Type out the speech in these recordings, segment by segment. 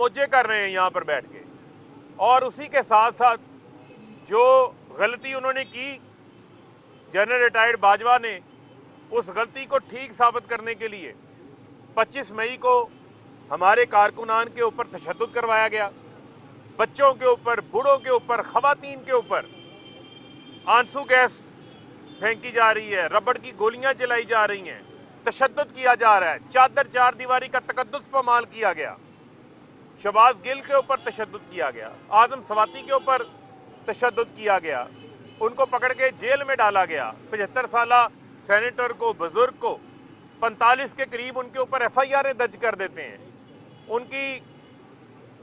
मोजे कर रहे हैं यहाँ पर बैठ के। और उसी के साथ साथ जो गलती उन्होंने की, जनरल रिटायर्ड बाजवा ने उस गलती को ठीक साबित करने के लिए 25 मई को हमारे कारकुनान के ऊपर तशद्दुद करवाया गया। बच्चों के ऊपर, बूढ़ों के ऊपर, खवातीन के ऊपर आंसू गैस फेंकी जा रही है, रबड़ की गोलियां चलाई जा रही हैं, तशद्दुद किया जा रहा है, चादर चार दीवारी का तकद्दुस पामाल किया गया, शहबाज गिल के ऊपर तशद्दुद किया गया, आजम सवाती के ऊपर तशद्दुद किया गया, उनको पकड़ के जेल में डाला गया। 75 साला सेनेटर को, बुजुर्ग को 45 के करीब उनके ऊपर FIR दर्ज कर देते हैं। उनकी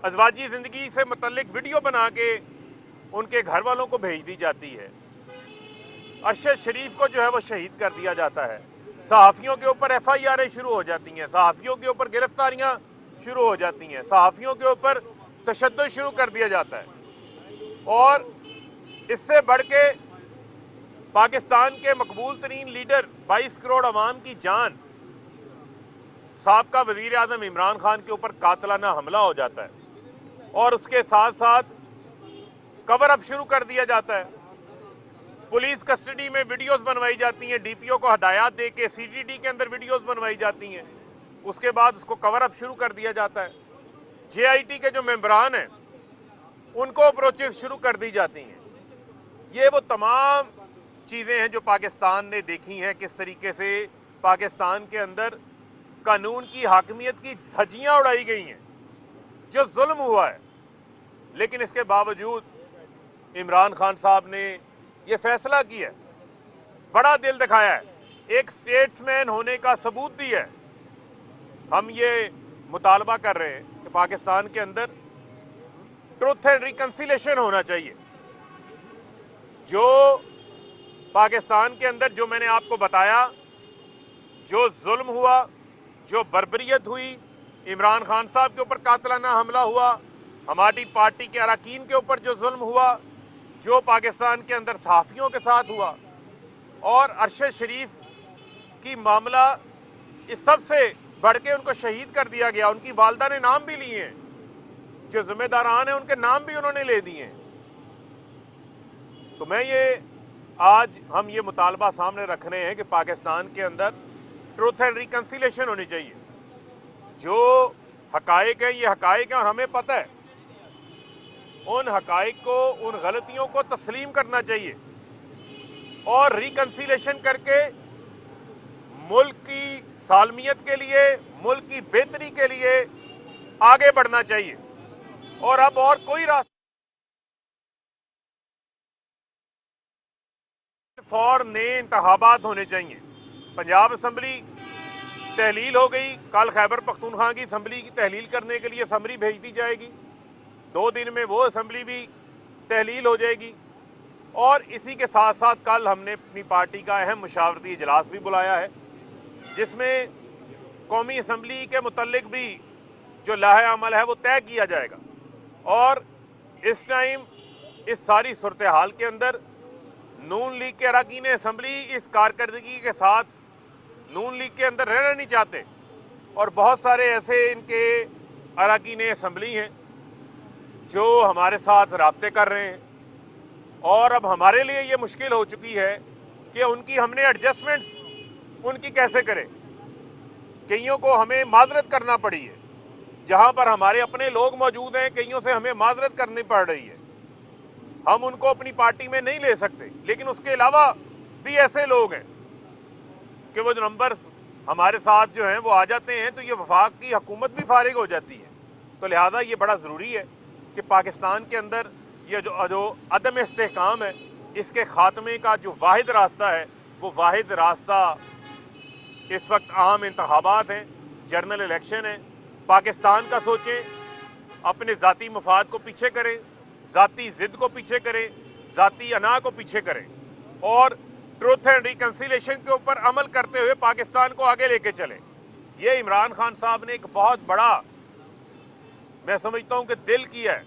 अजवाजी जिंदगी से मुतल्लिक वीडियो बना के उनके घर वालों को भेज दी जाती है। अरशद शरीफ को जो है वो शहीद कर दिया जाता है। सहाफियों के ऊपर FIR शुरू हो जाती हैं, सहाफियों के ऊपर गिरफ्तारियां शुरू हो जाती हैं, सहाफियों के ऊपर तशद्दुद शुरू कर दिया जाता है। और इससे बढ़ के पाकिस्तान के मकबूल तरीन लीडर 22 करोड़ अवाम की जान, साबका वजीर आजम इमरान खान के ऊपर कातलाना हमला हो जाता है। और उसके साथ साथ कवर अप शुरू कर दिया जाता है। पुलिस कस्टडी में वीडियोस बनवाई जाती हैं, DPO को हदायत दे के CTD के अंदर वीडियोस बनवाई जाती हैं। उसके बाद उसको कवर अप शुरू कर दिया जाता है। JIT के जो मेंबरान हैं उनको अप्रोचेस शुरू कर दी जाती हैं। ये वो तमाम चीजें हैं जो पाकिस्तान ने देखी हैं, किस तरीके से पाकिस्तान के अंदर कानून की हाकमियत की धज्जियां उड़ाई गई हैं, जो जुल्म हुआ है। लेकिन इसके बावजूद इमरान खान साहब ने यह फैसला किया है, बड़ा दिल दिखाया है, एक स्टेट्समैन होने का सबूत दिया है। हम ये मुतालबा कर रहे हैं कि पाकिस्तान के अंदर ट्रुथ एंड रिकंसिलेशन होना चाहिए। जो पाकिस्तान के अंदर, जो मैंने आपको बताया, जो जुल्म हुआ, जो बर्बरियत हुई, इमरान खान साहब के ऊपर कातलाना हमला हुआ, हमारी पार्टी के अरकान के ऊपर जो जुल्म हुआ, जो पाकिस्तान के अंदर सहाफियों के साथ हुआ, और अरशद शरीफ की मामला, इस सब से बढ़ के उनको शहीद कर दिया गया। उनकी वालदा ने नाम भी लिए हैं, जो जिम्मेदारान हैं उनके नाम भी उन्होंने ले दिए हैं। तो आज हम ये मुतालबा सामने रख रहे हैं कि पाकिस्तान के अंदर ट्रुथ एंड रिकंसिलेशन होनी चाहिए। जो हकायक है, ये हकायक है और हमें पता है। उन हकायक को, उन गलतियों को तस्लीम करना चाहिए और रिकंसिलेशन करके मुल्क की सालमियत के लिए, मुल्क की बेहतरी के लिए आगे बढ़ना चाहिए। और अब और कोई रास्ता फौर नए इंतखाबात होने चाहिए। पंजाब असम्बली तहलील हो गई, कल खैबर पख्तूनख्वा की असम्बली की तहलील करने के लिए असम्बली भेज दी जाएगी। 2 दिन में वो असम्बली भी तहलील हो जाएगी। और इसी के साथ साथ कल हमने अपनी पार्टी का अहम मुशावरती इजलास भी बुलाया है, जिसमें कौमी असम्बली के मुतल्लिक भी जो लाहे अमल है वो तय किया जाएगा। और इस टाइम इस सारी सूरत हाल के अंदर नून लीग के अरकान असम्बली इस कारकर्दगी के साथ नून लीग के अंदर रहना नहीं चाहते। और बहुत सारे ऐसे इनके अरकान असम्बली हैं जो हमारे साथ राब्ते कर रहे हैं। और अब हमारे लिए ये मुश्किल हो चुकी है कि उनकी हमने एडजस्टमेंट्स उनकी कैसे करें। कईयों को हमें माजरत करना पड़ी है, जहां पर हमारे अपने लोग मौजूद हैं, कईयों से हमें माजरत करनी पड़ रही है। हम उनको अपनी पार्टी में नहीं ले सकते। लेकिन उसके अलावा भी ऐसे लोग हैं कि वो जो नंबर हमारे साथ जो हैं वो आ जाते हैं, तो ये वफाक की हुकूमत भी फारिग हो जाती है। तो लिहाजा ये बड़ा ज़रूरी है कि पाकिस्तान के अंदर ये जो अदम इस्तेहकाम है, इसके खात्मे का जो वाहिद रास्ता है, वो वाहिद रास्ता इस वक्त आम इंतखाबात हैं, जनरल इलेक्शन है। पाकिस्तान का सोचें, अपने ज़ाती मफाद को पीछे करें, ज़ाती ज़िद को पीछे करें, ज़ाती अना को पीछे करें और ट्रुथ एंड रिकंसिलेशन के ऊपर अमल करते हुए पाकिस्तान को आगे लेके चलें। ये इमरान खान साहब ने एक बहुत बड़ा, मैं समझता हूं कि दिल किया है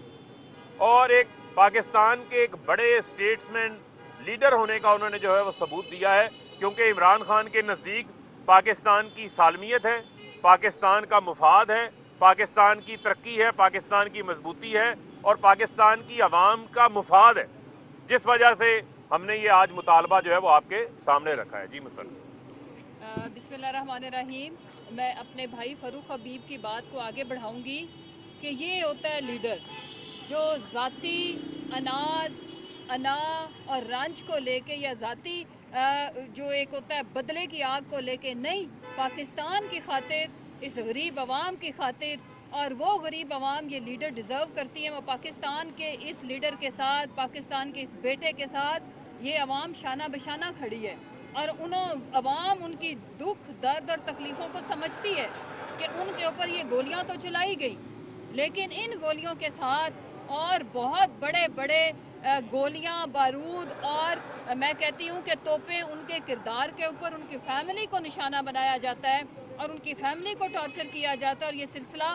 और एक पाकिस्तान के एक बड़े स्टेट्समैन लीडर होने का उन्होंने जो है वो सबूत दिया है। क्योंकि इमरान खान के नज़दीक पाकिस्तान की सालमियत है, पाकिस्तान का मुफाद है, पाकिस्तान की तरक्की है, पाकिस्तान की मजबूती है और पाकिस्तान की आवाम का मुफाद है, जिस वजह से हमने ये आज मुतालबा जो है वो आपके सामने रखा है। जी मुसल्लम। बिस्मिल्लाहिर्रहमानिर्रहीम। मैं अपने भाई फरूख हबीब की बात को आगे बढ़ाऊंगी कि ये होता है लीडर जो ज़ाती अना और रंज को लेके या ज़ाती जो एक होता है बदले की आग को लेके नहीं, पाकिस्तान की खातिर, इस गरीब आवाम की खातिर, और वो गरीब आवाम ये लीडर डिज़र्व करती है। वो पाकिस्तान के इस लीडर के साथ, पाकिस्तान के इस बेटे के साथ ये आवाम शाना बशाना खड़ी है और आवाम उनकी दुख, दर्द और तकलीफ़ों को समझती है कि उनके ऊपर ये गोलियां तो चलाई गई, लेकिन इन गोलियों के साथ और बहुत बड़े बड़े गोलियां, बारूद और मैं कहती हूँ कि तोपें उनके किरदार के ऊपर, उनकी फैमिली को निशाना बनाया जाता है और उनकी फैमिली को टॉर्चर किया जाता है। और ये सिलसिला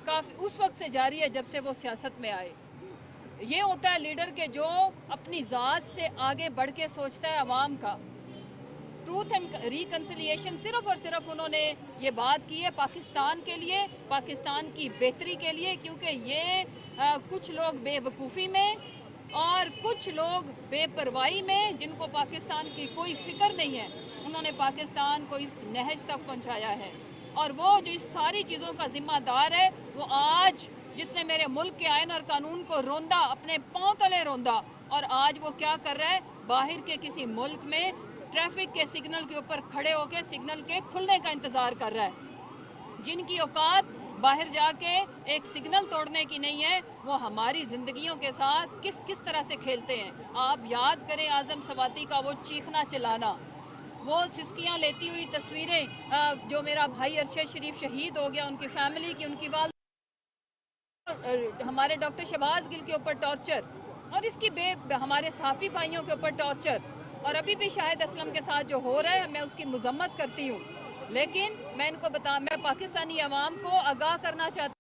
काफ़ी उस वक्त से जारी है जब से वो सियासत में आए। ये होता है लीडर के जो अपनी ज़ात से आगे बढ़ के सोचता है आवाम का। ट्रूथ एंड रिकन्सिलिएशन सिर्फ और सिर्फ उन्होंने ये बात की है पाकिस्तान के लिए, पाकिस्तान की बेहतरी के लिए, क्योंकि ये कुछ लोग बेवकूफ़ी में और कुछ लोग बेपरवाही में, जिनको पाकिस्तान की कोई फिक्र नहीं है, उन्होंने पाकिस्तान को इस नहज तक पहुंचाया है। और वो जो इस सारी चीज़ों का जिम्मेदार है, वो आज जिसने मेरे मुल्क के आइन और कानून को रोंदा, अपने पांव तले रोंदा, और आज वो क्या कर रहा है, बाहर के किसी मुल्क में ट्रैफिक के सिग्नल के ऊपर खड़े होकर सिग्नल के खुलने का इंतजार कर रहा है। जिनकी औकात बाहर जाके एक सिग्नल तोड़ने की नहीं है, वो हमारी जिंदगियों के साथ किस किस तरह से खेलते हैं। आप याद करें आजम सवाती का वो चीखना चिल्लाना, वो सिस्कियां लेती हुई तस्वीरें, जो मेरा भाई अरशद शरीफ शहीद हो गया, उनकी फैमिली की, उनकी वाल, हमारे डॉक्टर शहबाज गिल के ऊपर टॉर्चर, और इसकी हमारे साफी भाइयों के ऊपर टॉर्चर, और अभी भी शाहिद असलम के साथ जो हो रहा है मैं उसकी मजम्मत करती हूँ। लेकिन मैं पाकिस्तानी अवाम को आगाह करना चाहती हूँ,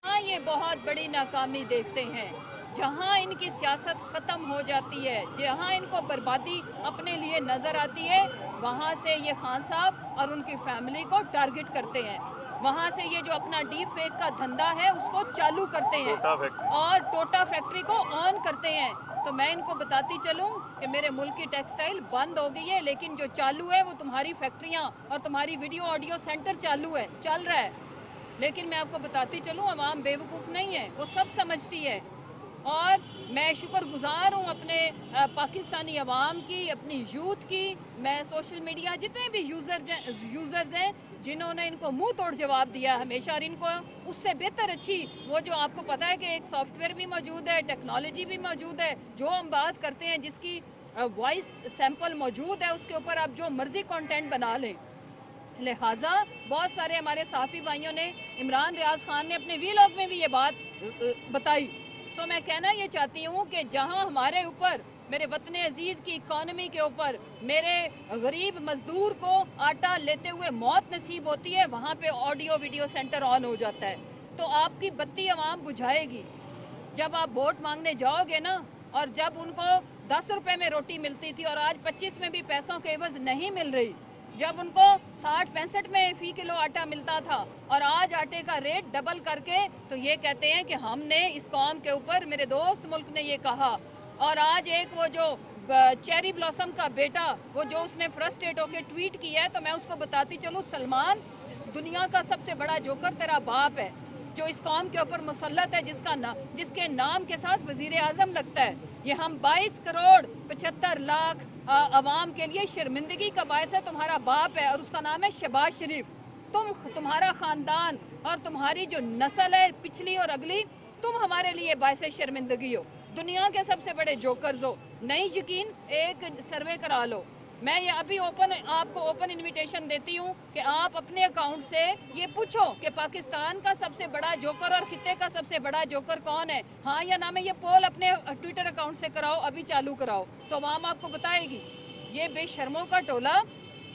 हाँ ये बहुत बड़ी नाकामी देखते हैं, जहाँ इनकी सियासत खत्म हो जाती है, जहाँ इनको बर्बादी अपने लिए नजर आती है, वहाँ से ये खान साहब और उनकी फैमिली को टारगेट करते हैं। वहाँ से ये जो अपना डीप फेक का धंधा है उसको चालू करते हैं और टोटा फैक्ट्री को ऑन करते हैं। तो मैं इनको बताती चलूं कि मेरे मुल्क की टेक्सटाइल बंद हो गई है, लेकिन जो चालू है वो तुम्हारी फैक्ट्रियां और तुम्हारी वीडियो ऑडियो सेंटर चालू है, चल रहा है। लेकिन मैं आपको बताती चलूं, अवाम बेवकूफ़ नहीं है, वो सब समझती है। और मैं शुक्रगुजार हूँ अपने पाकिस्तानी अवाम की, अपनी यूथ की। मैं सोशल मीडिया जितने भी यूज़र्स हैं जिन्होंने इनको मुंह तोड़ जवाब दिया हमेशा, और इनको उससे बेहतर अच्छी वो जो आपको पता है कि एक सॉफ्टवेयर भी मौजूद है, टेक्नोलॉजी भी मौजूद है, जो हम बात करते हैं जिसकी वॉइस सैंपल मौजूद है, उसके ऊपर आप जो मर्जी कंटेंट बना लें। लिहाजा बहुत सारे हमारे साफी भाइयों ने, इमरान रियाज खान ने अपने वीलॉग में भी ये बात बताई। तो मैं कहना ये चाहती हूँ कि जहाँ हमारे ऊपर, मेरे वतन अजीज की इकॉनमी के ऊपर, मेरे गरीब मजदूर को आटा लेते हुए मौत नसीब होती है, वहाँ पे ऑडियो वीडियो सेंटर ऑन हो जाता है। तो आपकी बत्ती आवाम बुझाएगी जब आप वोट मांगने जाओगे ना, और जब उनको 10 रुपए में रोटी मिलती थी और आज 25 में भी पैसों के एवज नहीं मिल रही, जब उनको 60-65 में फी किलो आटा मिलता था और आज आटे का रेट डबल करके, तो ये कहते हैं कि हमने इस कौम के ऊपर, मेरे दोस्त मुल्क ने ये कहा। और आज एक वो जो चेरी ब्लॉसम का बेटा, वो जो उसने फ्रस्ट्रेट होकर ट्वीट किया है, तो मैं उसको बताती चलूँ, सलमान दुनिया का सबसे बड़ा जोकर तेरा बाप है, जो इस कौम के ऊपर मुसल्लत है, जिसके नाम के साथ वजीर आजम लगता है। ये हम 22 करोड़ 75 लाख अवाम के लिए शर्मिंदगी का बायस है, तुम्हारा बाप है और उसका नाम है शहबाज शरीफ। तुम्हारा खानदान और तुम्हारी जो नस्ल है पिछली और अगली, तुम हमारे लिए बायस शर्मिंदगी हो, दुनिया के सबसे बड़े जोकर्स हो। नहीं यकीन, एक सर्वे करा लो। मैं ये अभी आपको ओपन इनविटेशन देती हूँ कि आप अपने अकाउंट से ये पूछो कि पाकिस्तान का सबसे बड़ा जोकर और खित्ते का सबसे बड़ा जोकर कौन है, हाँ या ना में। ये पोल अपने ट्विटर अकाउंट से कराओ, अभी चालू कराओ, तो आवाम आपको बताएगी। ये बेशर्मों का टोला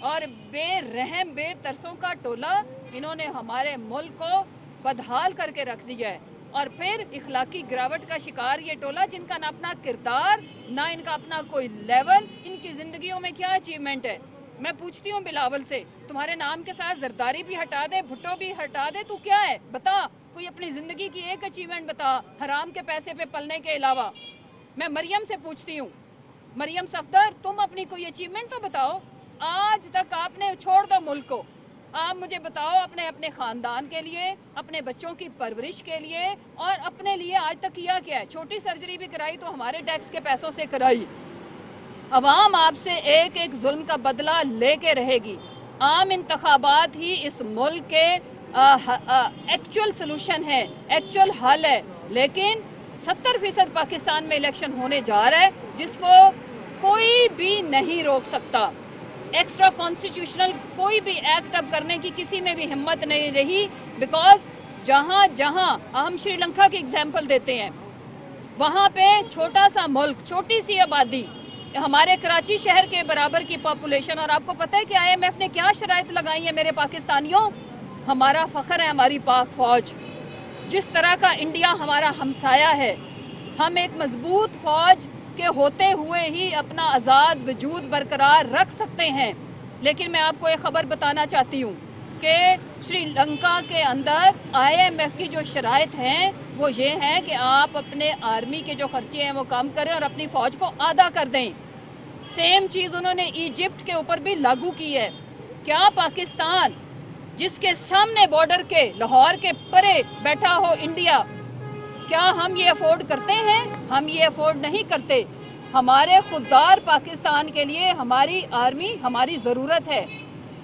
और बेरहम बेतरसों का टोला, इन्होंने हमारे मुल्क को बदहाल करके रख दिया है। और फिर इखलाकी गिरावट का शिकार ये टोला, जिनका ना अपना किरदार, ना इनका अपना कोई लेवल, इनकी जिंदगियों में क्या अचीवमेंट है। मैं पूछती हूँ बिलावल से, तुम्हारे नाम के साथ जरदारी भी हटा दे, भुट्टो भी हटा दे, तू क्या है बता, कोई अपनी जिंदगी की एक अचीवमेंट बता हराम के पैसे पे पलने के अलावा। मैं मरियम से पूछती हूँ, मरियम सफदर, तुम अपनी कोई अचीवमेंट तो बताओ। आज तक आपने, छोड़ दो मुल्क को, आप मुझे बताओ अपने अपने खानदान के लिए, अपने बच्चों की परवरिश के लिए और अपने लिए आज तक किया क्या है? छोटी सर्जरी भी कराई तो हमारे टैक्स के पैसों से कराई। अवाम आपसे एक एक जुल्म का बदला लेके रहेगी। आम इंतखाबात ही इस मुल्क के एक्चुअल सोल्यूशन है, एक्चुअल हल है, लेकिन 70% पाकिस्तान में इलेक्शन होने जा रहा है जिसको कोई भी नहीं रोक सकता। एक्स्ट्रा कॉन्स्टिट्यूशनल कोई भी एक्ट अब करने की किसी में भी हिम्मत नहीं रही, बिकॉज जहां जहां हम श्रीलंका की एग्जाम्पल देते हैं, वहां पे छोटा सा मुल्क, छोटी सी आबादी, हमारे कराची शहर के बराबर की पॉपुलेशन, और आपको पता है कि IMF ने क्या शराइत लगाई है मेरे पाकिस्तानियों? हमारा फख्र है हमारी पाक फौज। जिस तरह का इंडिया हमारा हमसाया है, हम एक मजबूत फौज के होते हुए ही अपना आज़ाद वजूद बरकरार रख सकते हैं। लेकिन मैं आपको एक खबर बताना चाहती हूँ कि श्रीलंका के अंदर IMF की जो शराइत हैं वो ये है कि आप अपने आर्मी के जो खर्चे हैं वो कम करें और अपनी फौज को आधा कर दें। सेम चीज उन्होंने इजिप्ट के ऊपर भी लागू की है। क्या पाकिस्तान, जिसके सामने बॉर्डर के लाहौर के परे बैठा हो इंडिया, क्या हम ये अफोर्ड करते हैं? हम ये अफोर्ड नहीं करते। हमारे खुददार पाकिस्तान के लिए हमारी आर्मी हमारी जरूरत है,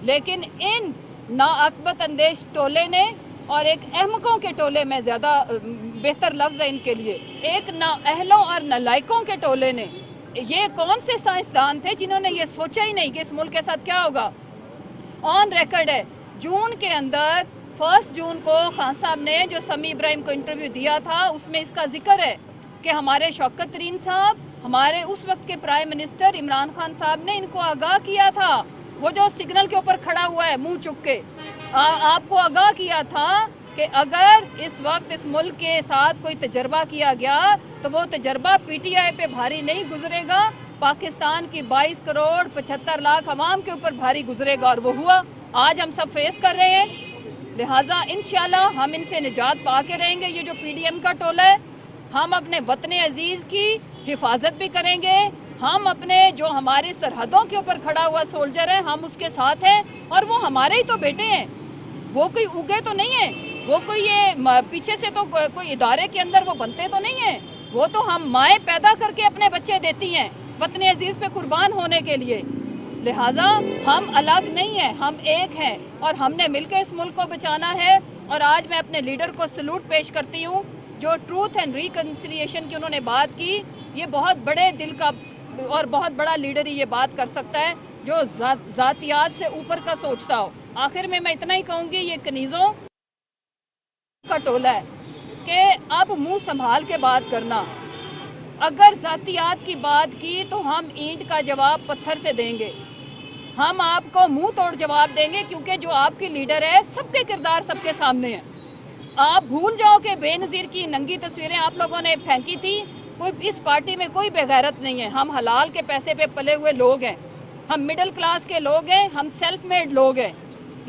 लेकिन इन नाअक्बत अंदेश टोले ने और एक अहमकों के टोले में ज्यादा बेहतर लफ्ज है इनके लिए, एक नाअहलों और नालायकों के टोले ने, ये कौन से साइंसदान थे जिन्होंने ये सोचा ही नहीं कि इस मुल्क के साथ क्या होगा? ऑन रिकॉर्ड है, जून के अंदर 1 जून को खान साहब ने जो समी इब्राहिम को इंटरव्यू दिया था उसमें इसका जिक्र है कि हमारे शौकत तरीन साहब, हमारे उस वक्त के प्राइम मिनिस्टर इमरान खान साहब ने इनको आगाह किया था। वो जो सिग्नल के ऊपर खड़ा हुआ है मुंह चुक के, आपको आगाह किया था कि अगर इस वक्त इस मुल्क के साथ कोई तजर्बा किया गया तो वो तजर्बा PTI पे भारी नहीं गुजरेगा, पाकिस्तान की 22 करोड़ 75 लाख अवाम के ऊपर भारी गुजरेगा। और वो हुआ, आज हम सब फेस कर रहे हैं। लिहाजा इंशाल्लाह हम इनसे निजात पा के रहेंगे। ये जो PDM का टोला है, हम अपने वतन अजीज की हिफाजत भी करेंगे। हम अपने जो हमारी सरहदों के ऊपर खड़ा हुआ सोल्जर है, हम उसके साथ हैं और वो हमारे ही तो बेटे हैं। वो कोई उगे तो नहीं है, वो कोई ये पीछे से तो कोई इदारे के अंदर वो बनते तो नहीं है। वो तो हम माएँ पैदा करके अपने बच्चे देती हैं वतन अजीज पे कुर्बान होने के लिए। लिहाजा हम अलग नहीं है, हम एक हैं और हमने मिलकर इस मुल्क को बचाना है। और आज मैं अपने लीडर को सैल्यूट पेश करती हूँ जो ट्रूथ एंड रिकंसिलिएशन की उन्होंने बात की। ये बहुत बड़े दिल का और बहुत बड़ा लीडर ही ये बात कर सकता है जो जातियात से ऊपर का सोचता हो। आखिर में मैं इतना ही कहूंगी, ये कनीजों का टोला है कि अब मुंह संभाल के बात करना। अगर जातियात की बात की तो हम ईंट का जवाब पत्थर से देंगे, हम आपको मुंह तोड़ जवाब देंगे, क्योंकि जो आपकी लीडर है सबके किरदार सबके सामने है। आप भूल जाओ कि बेनजीर की नंगी तस्वीरें आप लोगों ने फेंकी थी। कोई इस पार्टी में कोई बेगैरत नहीं है। हम हलाल के पैसे पे पले हुए लोग हैं, हम मिडिल क्लास के लोग हैं, हम सेल्फ मेड लोग हैं।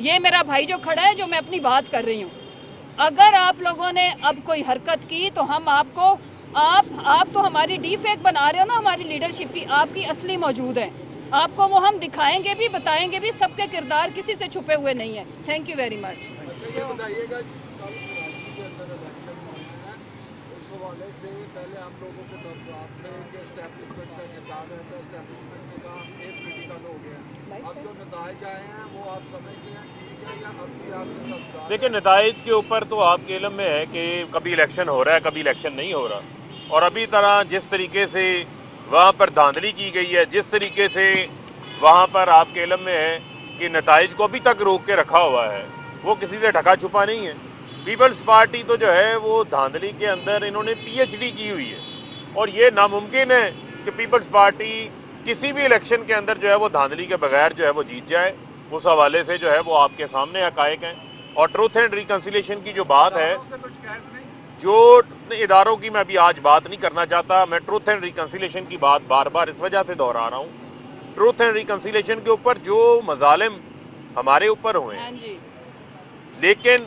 ये मेरा भाई जो खड़ा है, जो मैं अपनी बात कर रही हूँ, अगर आप लोगों ने अब कोई हरकत की तो हम आपको, आप तो हमारी डी फेक बना रहे हो ना हमारी लीडरशिप की, आपकी असली मौजूद है। आपको वो हम दिखाएंगे भी, बताएंगे भी, सबके किरदार किसी से छुपे हुए नहीं है। Thank you very much. से पहले हम लोगों को आपने कि एस्टैब्लिशमेंट का किताब है, तो एस्टैब्लिशमेंट के काम एक क्रिटिकल हो गया। अब जो नताइज आए हैं वो आप समझते हैं ठीक है या अभी आपके? देखिए, नताइज के ऊपर तो आपके इल्म में है कि कभी इलेक्शन हो रहा है, कभी इलेक्शन नहीं हो रहा। और अभी तरह जिस तरीके से वहाँ पर धांधली की गई है, जिस तरीके से वहाँ पर आपके इल्म में है कि नताइज को अभी तक रोक के रखा हुआ है, वो किसी से ढका छुपा नहीं है। पीपल्स पार्टी तो जो है वो धांधली के अंदर इन्होंने PhD की हुई है और ये नामुमकिन है कि पीपल्स पार्टी किसी भी इलेक्शन के अंदर जो है वो धांधली के बगैर जो है वो जीत जाए। उस हवाले से जो है वो आपके सामने हकायक हैं। और ट्रूथ एंड रिकंसिलिएशन की जो बात है, जो इदारों की मैं अभी आज बात नहीं करना चाहता, मैं ट्रूथ एंड रिकंसिलिएशन की बात बार बार इस वजह से दोहरा रहा हूँ ट्रूथ एंड रिकंसिलिएशन के ऊपर जो मजालिम हमारे ऊपर हुए हाँ हैं, जी, लेकिन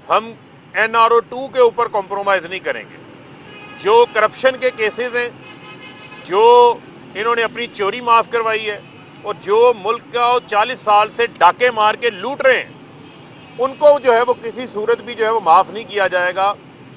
हम NRO 2 के ऊपर कॉम्प्रोमाइज नहीं करेंगे। जो करप्शन के केसेस हैं, जो इन्होंने अपनी चोरी माफ करवाई है और जो मुल्क का 40 साल से डाके मार के लूट रहे हैं, उनको जो है वो किसी सूरत भी जो है वो माफ नहीं किया जाएगा।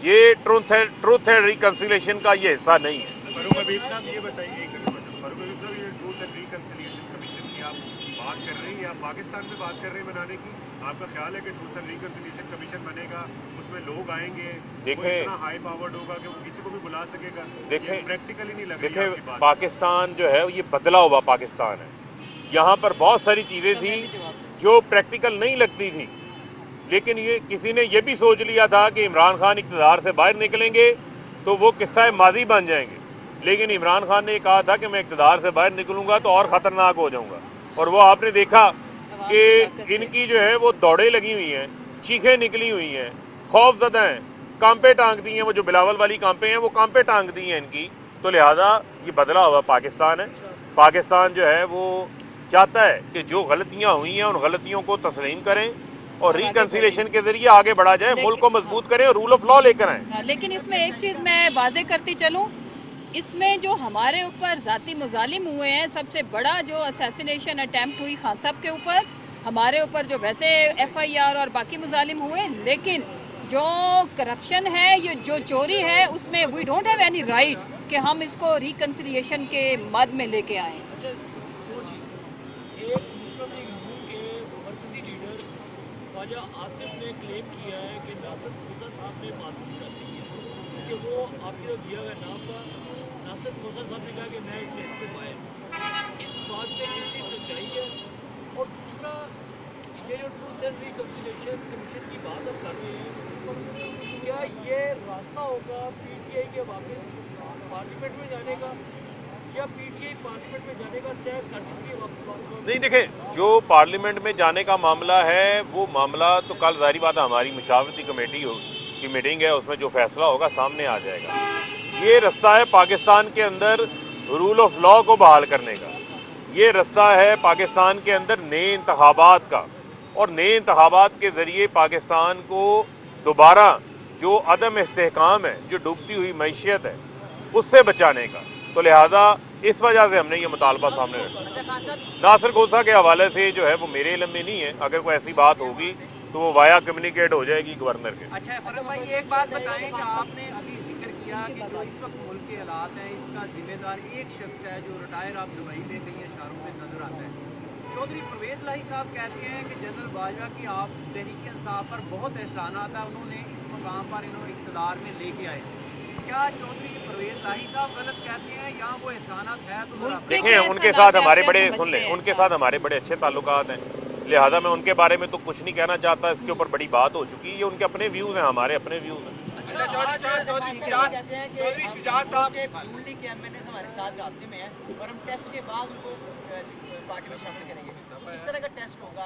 ये ट्रूथ एंड रिकंसिलिएशन का ये हिस्सा नहीं है। फारूक हबीब साहब ये बताइए, एक मिनट फारूक हबीब साहब, ये ट्रूथ एंड रिकंसिलिएशन कमीशन की आप बात कर रहे हैं या पाकिस्तान में बात कर रहे हैं बनाने की? आपका ख्याल है कि ट्रूथ एंड रिकंसिलिएशन कमीशन बनेगा, उसमें लोग आएंगे, देखें, वो इतना हाई पावर्ड होगा कि वो किसी को भी बुला सकेगा? देखें, प्रैक्टिकली नहीं लग रही देखिए आपकी बात। पाकिस्तान जो है ये बदला हुआ पाकिस्तान है। यहाँ पर बहुत सारी चीजें थी जो प्रैक्टिकल नहीं लगती थी, लेकिन ये किसी ने ये भी सोच लिया था कि इमरान खान इक़्तिदार से बाहर निकलेंगे तो वो किस्सा माजी बन जाएंगे, लेकिन इमरान खान ने कहा था कि मैं इक़्तिदार से बाहर निकलूंगा तो और खतरनाक हो जाऊंगा, और वो आपने देखा कि इनकी जो है वो दौड़ें लगी हुई हैं, चीखें निकली हुई हैं, खौफजदा हैं, कांपे टांग दी हैं, वो जो बिलावल वाली कांपे हैं वो कांपे टांग दी हैं इनकी। तो लिहाजा ये बदला हुआ पाकिस्तान है। पाकिस्तान जो है वो चाहता है कि जो गलतियां हुई हैं उन गलतियों को तस्लीम करें और रिकंसिलिएशन के जरिए आगे बढ़ा जाए, मुल्क को मजबूत करें और रूल ऑफ लॉ लेकर आए। लेकिन इसमें एक चीज मैं वाजे करती चलूं, इसमें जो हमारे ऊपर जाती मुजालिम हुए हैं, सबसे बड़ा जो असैसिनेशन अटेम्प्ट हुई खान साहब के ऊपर, हमारे ऊपर जो वैसे FIR और बाकी मुजालिम हुए, लेकिन जो करप्शन है, ये जो चोरी है, उसमें we don't have any right कि हम इसको रिकंसिलिएशन के मद में लेके आए। एक मुस्लिम लीग नून के मरकजी लीडर ख्वाजा आसिफ ने क्लेम किया है कि नासिर मूसा साहब ने माफी कर दी है, क्योंकि वो आपके जो दिया गया नाम था, नासिर मूसा साहब ने कहा कि मैं इस केस से बाहर। इस बात में कितनी सच्चाई है? और दूसरा, ये जो ट्रूथ एंड रिकंसिलिएशन कमीशन की बात हम कर रहे हैं, क्या ये रास्ता होगा PTI के वापस पार्लियामेंट में जाने का, या PTI पार्लियामेंट में जाने का तय कर चुकी है वापस? नहीं, देखें, जो पार्लियामेंट में जाने का मामला है वो मामला तो कल जाहिर बात है हमारी मुशावरती कमेटी की मीटिंग है, उसमें जो फैसला होगा सामने आ जाएगा। ये रास्ता है पाकिस्तान के अंदर रूल ऑफ लॉ को बहाल करने का, ये रास्ता है पाकिस्तान के अंदर नए इंतखाबात का, और नए इंतखाबात के जरिए पाकिस्तान को दोबारा जो अदम इस्तेहकाम है, जो डूबती हुई मैशियत है, उससे बचाने का। तो लिहाजा इस वजह से हमने ये मुतालबा सामने रखा। नासिर खोसा के हवाले से जो है वो मेरे इल्म में नहीं है, अगर कोई ऐसी बात होगी तो वो वाया कम्युनिकेट हो जाएगी गवर्नर के। अच्छा फरूक भाई, ये एक बात बताएं कि आपने अभी जिक्र किया कि जो इस वक्त मुल्क के हालात हैं, इसका जिम्मेदार एक शख्स है जो रिटायर आप दुबई में कई इशारों में नजर आता है। चौधरी परवेज लाही साहब कहते हैं कि जनरल बाजवा की आप तहरीक इंसाफ पर बहुत एहसानात है, उन्होंने इस मकाम पर इन्होंने इक़्तिदार में लेके आए। क्या चौधरी परवेज लाही साहब गलत कहते हैं या वो एहसानात है? तो देखें, उनके साथ हमारे बड़े सुन लें, उनके साथ हमारे बड़े अच्छे ताल्लुकात हैं, लिहाजा मैं उनके बारे में तो कुछ नहीं कहना चाहता। इसके ऊपर बड़ी बात हो चुकी है, ये उनके अपने व्यूज हैं, हमारे अपने व्यूज हैं। चौधरी शुजात साहब के MNA हमारे साथ रास्ते में है और हम टेस्ट के बाद उनको पार्टी में शामिल करेंगे। इस तरह का टेस्ट होगा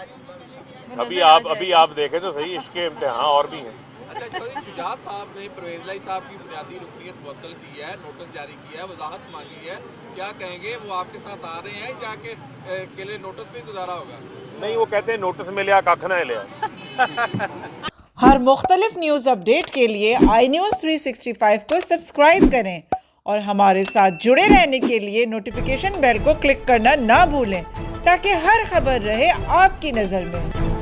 अभी आप देखें तो सही, इसके इम्तिहान और भी हैं। अच्छा चौधरी शुजात साहब ने परवेज लाई साहब की बुनियादी रुकनीत मुअत्तल की है, नोटिस जारी किया है, वजाहत मांगी है, क्या कहेंगे? वो आपके साथ आ रहे हैं जाके के लिए नोटिस भी गुजारा होगा? नहीं, वो कहते हैं नोटिस में लिया कख ना लिया। हर मुख्तलिफ न्यूज़ अपडेट के लिए iNews 365 को सब्सक्राइब करें और हमारे साथ जुड़े रहने के लिए नोटिफिकेशन बेल को क्लिक करना ना भूलें, ताकि हर खबर रहे आपकी नज़र में।